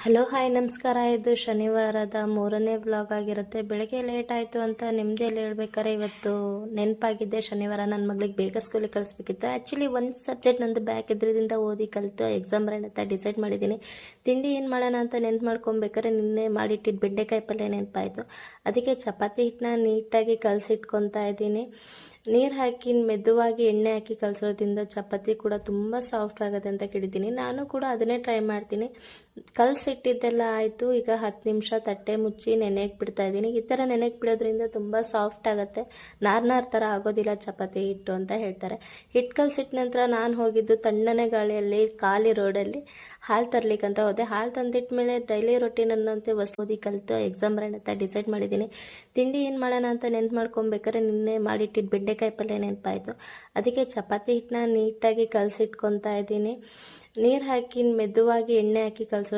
Hello hi ನಮಸ್ಕಾರ. ಇದು ಶನಿವಾರದ 3ನೇ ವ್ಲಾಗ್ ಆಗಿರುತ್ತೆ. ಬೆಳಗ್ಗೆ ಲೇಟ್ ಆಯಿತು ಅಂತ ನಿಮ್ಮದೇಲಿ ಹೇಳ್ಬೇಕಾರೆ ಇವತ್ತು ನೆನಪಾಗಿದ್ದೆ. ಶನಿವಾರ ನನ್ನ ಮಗಳಿಗೆ ಬೇಗ ಸ್ಕೂಲಿಗೆ ಕಳಿಸ್ಬೇಕಿತ್ತು. ಆ್ಯಕ್ಚುಲಿ ಒಂದು ಸಬ್ಜೆಕ್ಟ್ ನಂದು ಬ್ಯಾಕ್ ಇದ್ರಿಂದ ಓದಿ ಕಲಿತು ಎಕ್ಸಾಮ್ ಬರೋಣ ಅಂತ ಡಿಸೈಡ್ ಮಾಡಿದ್ದೀನಿ. ತಿಂಡಿ ಏನು ಮಾಡೋಣ ಅಂತ ನೆನ್ಪು ಮಾಡ್ಕೊಬೇಕಾರೆ ನಿನ್ನೆ ಮಾಡಿಟ್ಟಿದ್ದು ಬೆಂಡೆಕಾಯಿ ಪಲ್ಯ ನೆನಪಾಯಿತು. ಅದಕ್ಕೆ ಚಪಾತಿ ಹಿಟ್ಟನ್ನ ನೀಟಾಗಿ ಕಲಸಿಟ್ಕೊತಾ ಇದ್ದೀನಿ. ನೀರು ಹಾಕಿ ಮೆದುವಾಗಿ ಎಣ್ಣೆ ಹಾಕಿ ಕಲಸೋದ್ರಿಂದ ಚಪಾತಿ ಕೂಡ ತುಂಬ ಸಾಫ್ಟ್ ಆಗುತ್ತೆ ಅಂತ ಕೇಳಿದ್ದೀನಿ. ನಾನು ಕೂಡ ಅದನ್ನೇ ಟ್ರೈ ಮಾಡ್ತೀನಿ. ಕಲಸಿಟ್ಟಿದ್ದೆಲ್ಲ ಆಯಿತು. ಈಗ 10 ನಿಮಿಷ ತಟ್ಟೆ ಮುಚ್ಚಿ ನೆನೆಯಕ್ಕೆ ಬಿಡ್ತಾ ಇದ್ದೀನಿ. ಈ ಥರ ನೆನೆಯಕ್ಕೆ ಬಿಡೋದ್ರಿಂದ ತುಂಬ ಸಾಫ್ಟ್ ಆಗುತ್ತೆ, ನಾರ್ ಥರ ಆಗೋದಿಲ್ಲ ಚಪಾತಿ ಹಿಟ್ಟು ಅಂತ ಹೇಳ್ತಾರೆ. ಹಿಟ್ಟು ಕಲಸಿಟ್ಟ ನಂತರ ನಾನು ಹೋಗಿದ್ದು ತಣ್ಣನೆ ಗಾಳಿಯಲ್ಲಿ ಖಾಲಿ ರೋಡಲ್ಲಿ ಹಾಲು ತರಲಿಕ್ಕಂತ ಹೋದೆ. ಹಾಲು ತಂದಿಟ್ಟ ಮೇಲೆ ಡೈಲಿ ರೊಟೀನ್ ಅನ್ನೋಂತೆ ಓದಿ ಕಲಿತು ಎಕ್ಸಾಮ್ ಬರೋಣ ಅಂತ ಡಿಸೈಡ್ ಮಾಡಿದ್ದೀನಿ. ತಿಂಡಿ ಏನು ಮಾಡೋಣ ಅಂತ ನೆನ್ಪು ಮಾಡ್ಕೊಬೇಕಾರೆ ನಿನ್ನೆ ಮಾಡಿಟ್ಟಿದ್ದು ಬೆಂಡೆಕಾಯಿ ಪಲ್ಯ ನೆನಪಾಯಿತು. ಅದಕ್ಕೆ ಚಪಾತಿ ಹಿಟ್ಟನ್ನ ನೀಟಾಗಿ ಕಲಸಿಟ್ಕೊತಾ ಇದ್ದೀನಿ. ನೀರು ಹಾಕಿ ಮೆದುವಾಗಿ ಎಣ್ಣೆ ಹಾಕಿ ಕಲಸೋ